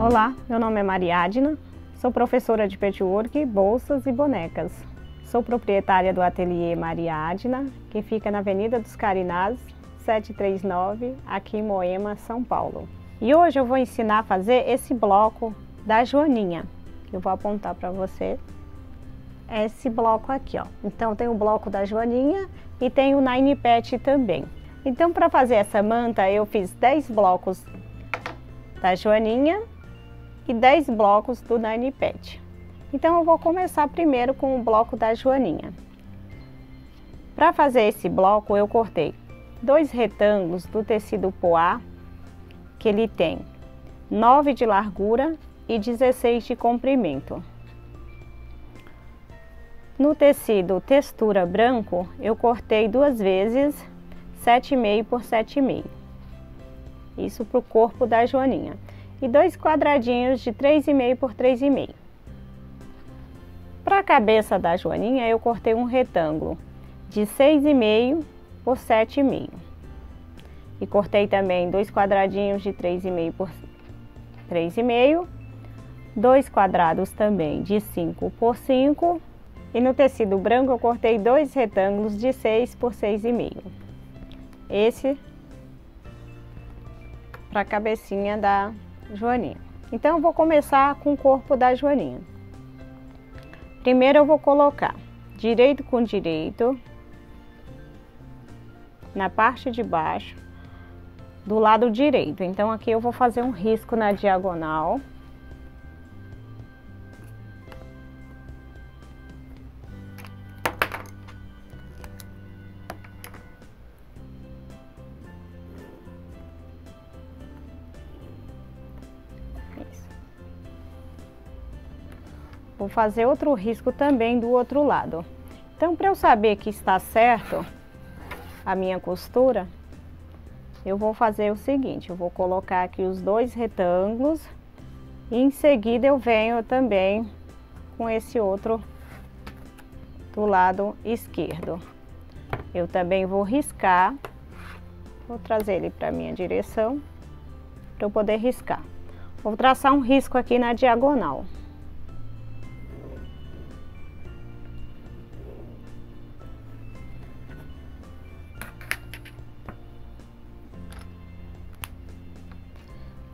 Olá, meu nome é Mariadna, sou professora de patchwork, bolsas e bonecas. Sou proprietária do ateliê Mariadna, que fica na Avenida dos Carinás, 739, aqui em Moema, São Paulo. E hoje eu vou ensinar a fazer esse bloco da joaninha, que eu vou apontar para você. Esse bloco aqui, ó. Então tem o bloco da joaninha e tem o Nine Patch também. Então, para fazer essa manta, eu fiz 10 blocos da joaninha e 10 blocos do Nine Patch. Então eu vou começar primeiro com o bloco da joaninha. Para fazer esse bloco eu cortei 2 retângulos do tecido poá, que ele tem 9 de largura e 16 de comprimento. No tecido textura branco eu cortei 2 vezes 7,5 por 7,5. Isso para o corpo da joaninha. E 2 quadradinhos de 3,5 por 3,5. Para a cabeça da joaninha eu cortei um retângulo de 6,5 por 7,5. E cortei também 2 quadradinhos de 3,5 por 3,5. 2 quadrados também de 5 por 5. E no tecido branco eu cortei 2 retângulos de 6 por 6,5. Esse para a cabecinha da joaninha. Então eu vou começar com o corpo da joaninha. Primeiro eu vou colocar direito com direito na parte de baixo do lado direito. Então aqui eu vou fazer um risco na diagonal. Vou fazer outro risco também do outro lado. Então, para eu saber que está certo a minha costura, eu vou fazer o seguinte: eu vou colocar aqui os 2 retângulos e em seguida eu venho também com esse outro do lado esquerdo. Eu também vou riscar, vou trazer ele para a minha direção para eu poder riscar. Vou traçar um risco aqui na diagonal.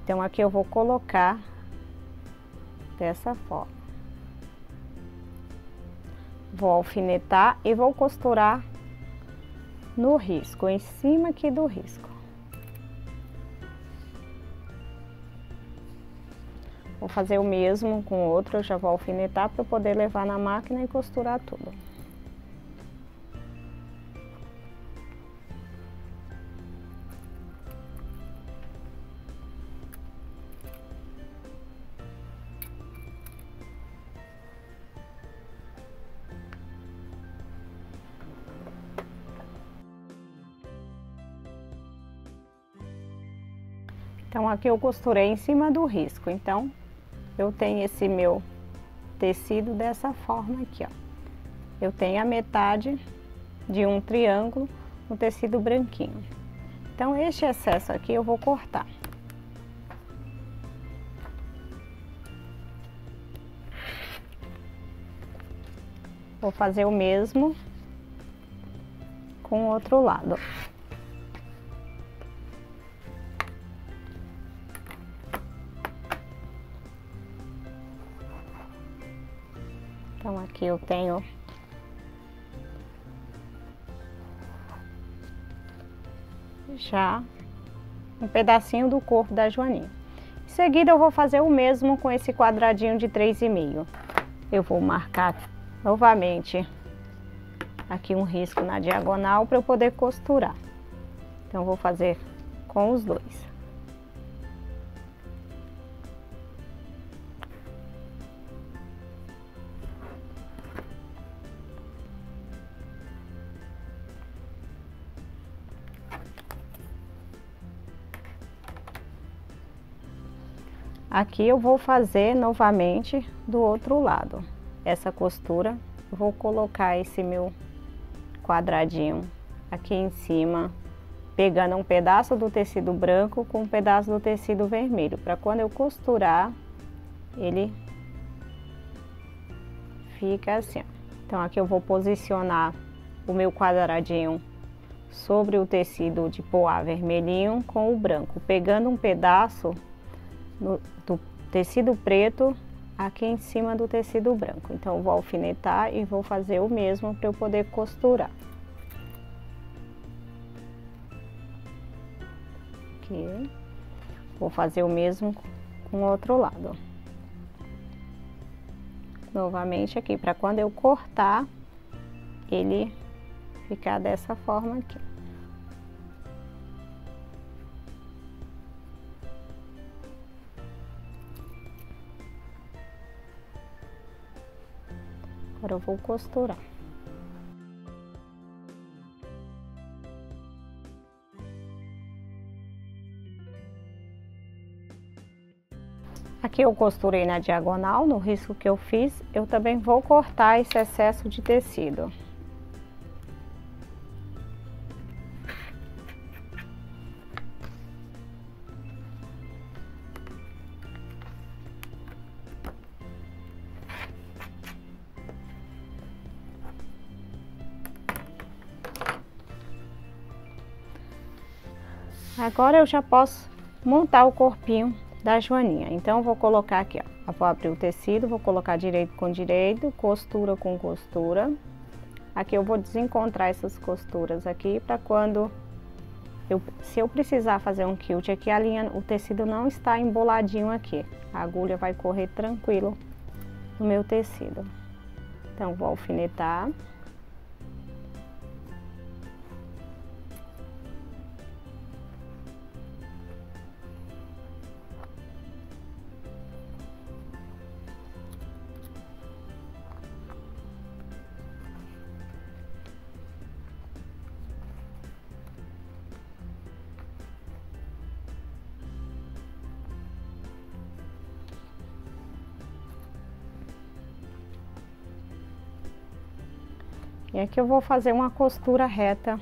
Então aqui eu vou colocar dessa forma. Vou alfinetar e vou costurar no risco, em cima aqui do risco. Vou fazer o mesmo com o outro, eu já vou alfinetar para eu poder levar na máquina e costurar tudo. Então aqui eu costurei em cima do risco, então eu tenho esse meu tecido dessa forma aqui, ó. Eu tenho a metade de um triângulo no tecido branquinho. Então este excesso aqui eu vou cortar. Vou fazer o mesmo com o outro lado. Então aqui eu tenho já um pedacinho do corpo da joaninha. Em seguida eu vou fazer o mesmo com esse quadradinho de 3,5. Eu vou marcar novamente aqui um risco na diagonal para eu poder costurar. Então eu vou fazer com os 2. Aqui eu vou fazer novamente do outro lado. Essa costura, eu vou colocar esse meu quadradinho aqui em cima, pegando um pedaço do tecido branco com um pedaço do tecido vermelho, para quando eu costurar, ele fica assim. Então aqui eu vou posicionar o meu quadradinho sobre o tecido de poá vermelhinho com o branco, pegando um pedaço do tecido preto aqui em cima do tecido branco. Então eu vou alfinetar e vou fazer o mesmo para eu poder costurar. Aqui. Vou fazer o mesmo com o outro lado. Novamente aqui, para quando eu cortar, ele ficar dessa forma aqui. Agora eu vou costurar. Aqui eu costurei na diagonal, no risco que eu fiz, eu também vou cortar esse excesso de tecido. Agora eu já posso montar o corpinho da joaninha. Então eu vou colocar aqui, ó. Eu vou abrir o tecido, vou colocar direito com direito, costura com costura. Aqui eu vou desencontrar essas costuras aqui para quando se eu precisar fazer um quilt aqui, a linha, o tecido não está emboladinho aqui. A agulha vai correr tranquilo no meu tecido. Então vou alfinetar. E aqui eu vou fazer uma costura reta,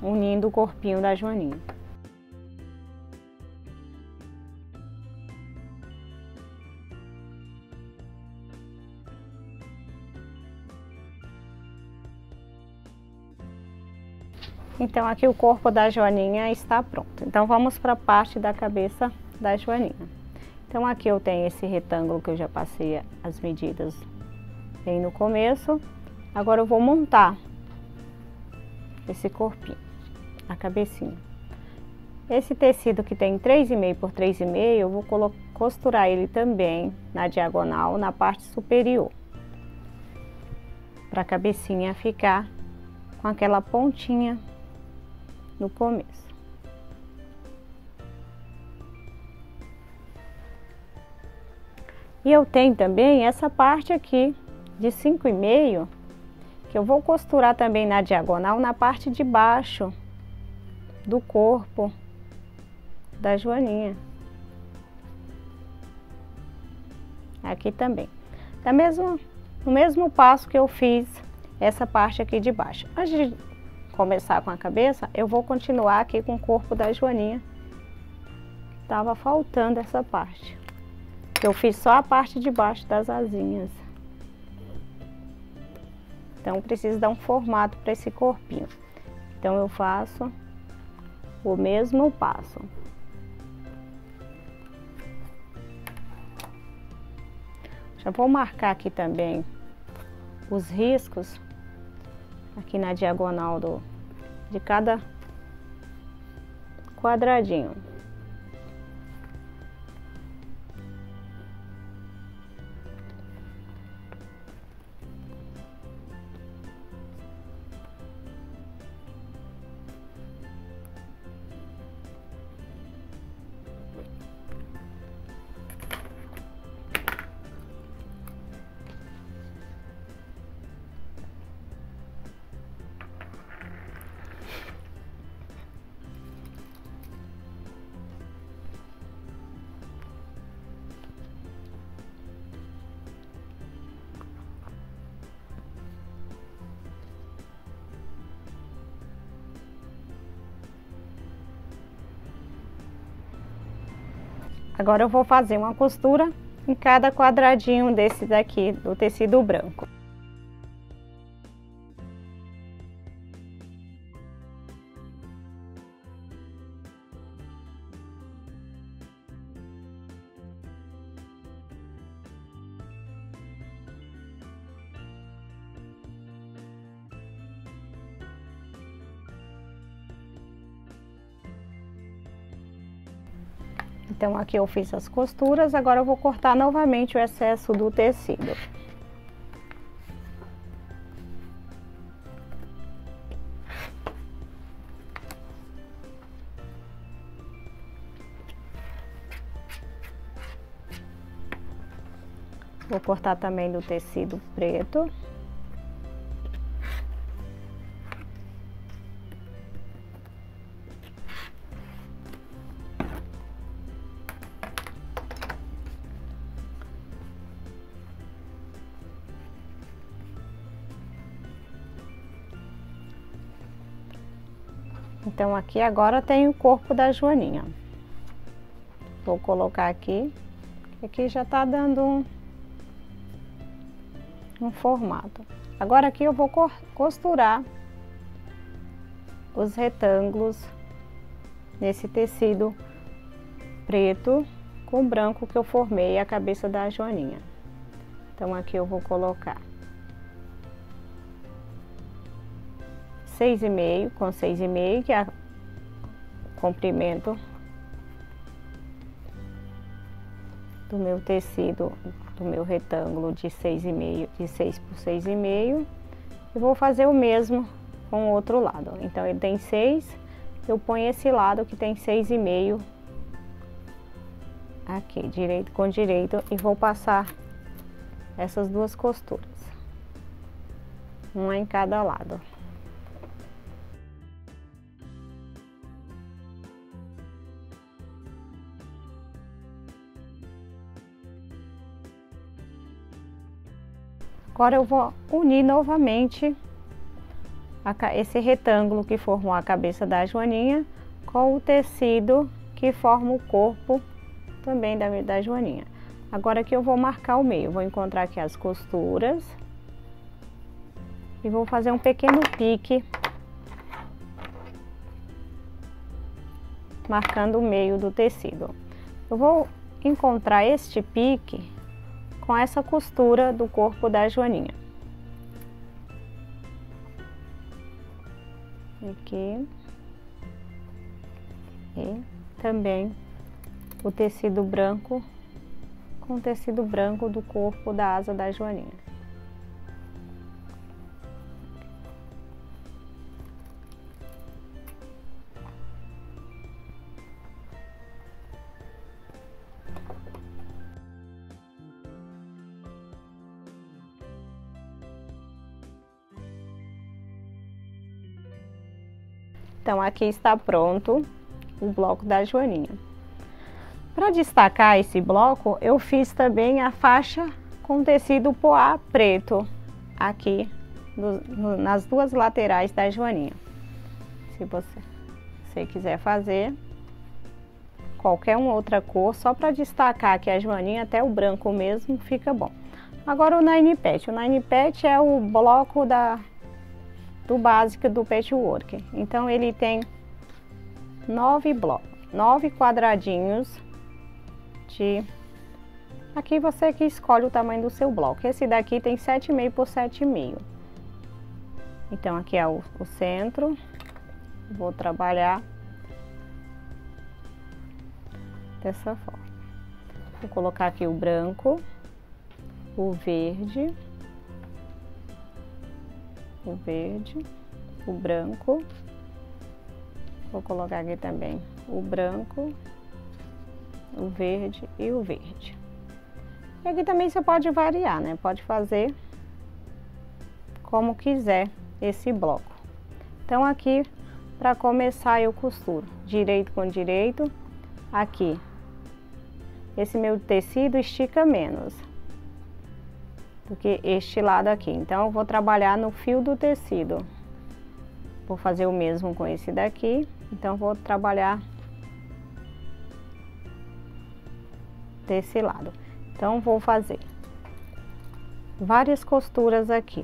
unindo o corpinho da joaninha. Então aqui o corpo da joaninha está pronto. Então vamos para a parte da cabeça da joaninha. Então aqui eu tenho esse retângulo que eu já passei as medidas bem no começo. Agora eu vou montar esse corpinho, a cabecinha. Esse tecido que tem 3,5 por 3,5, eu vou costurar ele também na diagonal, na parte superior, para a cabecinha ficar com aquela pontinha no começo. E eu tenho também essa parte aqui de 5,5, que eu vou costurar também na diagonal, na parte de baixo do corpo da joaninha. Aqui também. No mesmo passo que eu fiz essa parte aqui de baixo. Antes de começar com a cabeça, eu vou continuar aqui com o corpo da joaninha. Tava faltando essa parte. Eu fiz só a parte de baixo das asinhas. Então, preciso dar um formato para esse corpinho. Então, eu faço o mesmo passo. Já vou marcar aqui também os riscos, aqui na diagonal de cada quadradinho. Agora eu vou fazer uma costura em cada quadradinho desse daqui, do tecido branco. Então aqui eu fiz as costuras, agora eu vou cortar novamente o excesso do tecido. Vou cortar também do tecido preto. Então aqui agora tem o corpo da joaninha. Vou colocar aqui, aqui já tá dando um formato. Agora aqui eu vou costurar os retângulos nesse tecido preto com branco que eu formei a cabeça da joaninha. Então aqui eu vou colocar 6,5 com 6,5, que é o comprimento do meu tecido, do meu retângulo de 6,5, de 6 por 6,5, e vou fazer o mesmo com o outro lado. Então ele tem 6, eu ponho esse lado que tem 6,5 aqui, direito com direito, e vou passar essas duas costuras, uma em cada lado. Agora eu vou unir novamente esse retângulo que formou a cabeça da joaninha com o tecido que forma o corpo também da joaninha. Agora aqui eu vou marcar o meio, vou encontrar aqui as costuras e vou fazer um pequeno pique, marcando o meio do tecido. Eu vou encontrar este pique com essa costura do corpo da joaninha. Aqui. E também o tecido branco com o tecido branco do corpo da asa da joaninha. Então aqui está pronto o bloco da joaninha. Para destacar esse bloco, eu fiz também a faixa com tecido poá preto aqui nas duas laterais da joaninha. Se você quiser fazer qualquer uma outra cor, só para destacar que a joaninha, até o branco mesmo, fica bom. Agora o Nine Pet. O Nine Pet é o bloco do básico do patchwork. Então ele tem 9 quadradinhos de... Aqui você que escolhe o tamanho do seu bloco. Esse daqui tem 7,5 por 7,5. Então aqui é o centro. Vou trabalhar dessa forma. Vou colocar aqui o branco, o verde, o branco. Vou colocar aqui também o branco, o verde e o verde. E aqui também você pode variar, né? Pode fazer como quiser esse bloco. Então aqui, para começar, eu costuro direito com direito. Aqui, esse meu tecido estica menos do que este lado aqui. Então eu vou trabalhar no fio do tecido. Vou fazer o mesmo com esse daqui. Então vou trabalhar desse lado. Então vou fazer várias costuras aqui.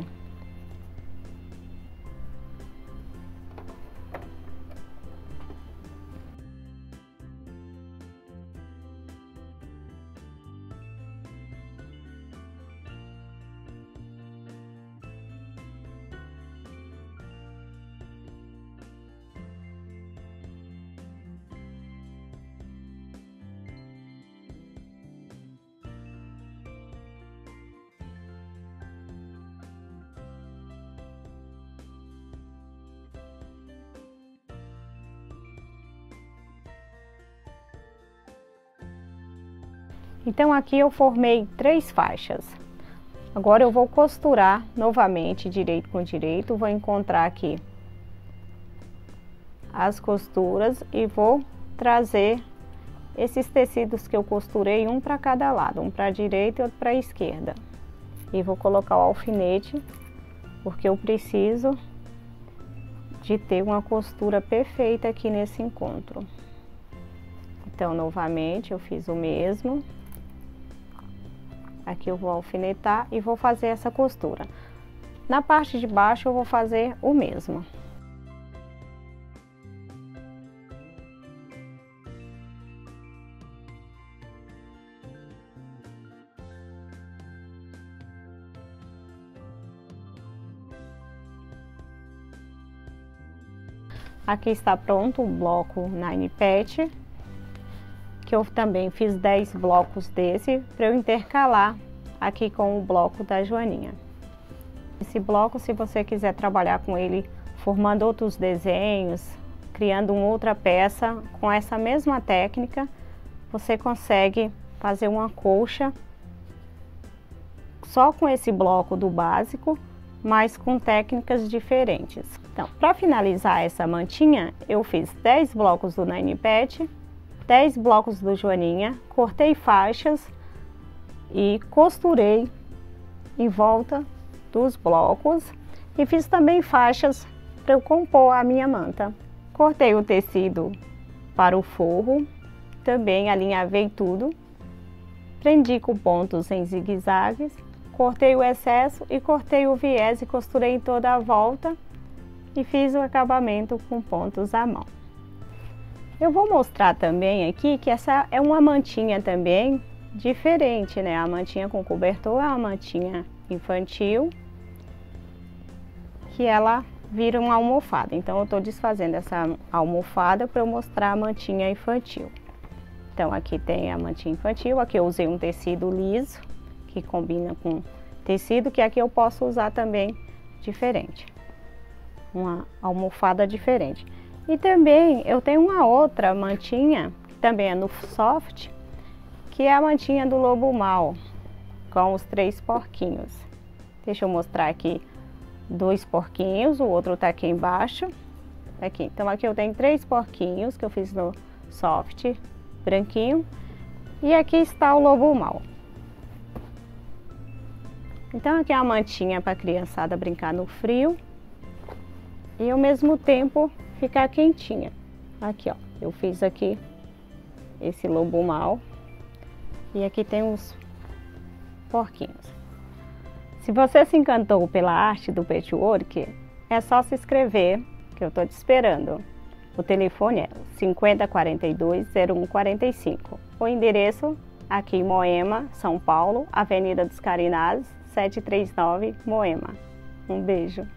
Então aqui eu formei 3 faixas. Agora eu vou costurar novamente direito com direito, vou encontrar aqui as costuras e vou trazer esses tecidos que eu costurei, um para cada lado, um para a direita e outro para a esquerda. E vou colocar o alfinete, porque eu preciso de ter uma costura perfeita aqui nesse encontro. Então novamente eu fiz o mesmo. Aqui eu vou alfinetar e vou fazer essa costura. Na parte de baixo eu vou fazer o mesmo. Aqui está pronto o bloco Nine Patch, que eu também fiz 10 blocos desse para eu intercalar aqui com o bloco da Joaninha. Esse bloco, se você quiser trabalhar com ele formando outros desenhos, criando uma outra peça com essa mesma técnica, você consegue fazer uma colcha só com esse bloco do básico, mas com técnicas diferentes. Então, para finalizar essa mantinha, eu fiz 10 blocos do Nine Patch, 10 blocos do Joaninha, cortei faixas e costurei em volta dos blocos e fiz também faixas para eu compor a minha manta. Cortei o tecido para o forro, também alinhavei tudo, prendi com pontos em zigue-zagues, cortei o excesso e cortei o viés e costurei em toda a volta e fiz o acabamento com pontos à mão. Eu vou mostrar também aqui que essa é uma mantinha também diferente, né? A mantinha com cobertor é uma mantinha infantil, que ela vira uma almofada. Então eu estou desfazendo essa almofada para eu mostrar a mantinha infantil. Então aqui tem a mantinha infantil, aqui eu usei um tecido liso, que combina com tecido, que aqui eu posso usar também diferente. Uma almofada diferente. E também eu tenho uma outra mantinha, que também é no soft, que é a mantinha do lobo mau, com os 3 porquinhos. Deixa eu mostrar aqui 2 porquinhos, o outro tá aqui embaixo. Aqui. Então aqui eu tenho 3 porquinhos que eu fiz no soft, branquinho. E aqui está o lobo mau. Então aqui é a mantinha para a criançada brincar no frio e ao mesmo tempo ficar quentinha. Aqui ó, eu fiz aqui esse lobo mau e aqui tem os porquinhos. Se você se encantou pela arte do patchwork, é só se inscrever, que eu estou te esperando. O telefone é 5042-0145. O endereço aqui em Moema, São Paulo, Avenida dos Carinazes, 739, Moema. Um beijo.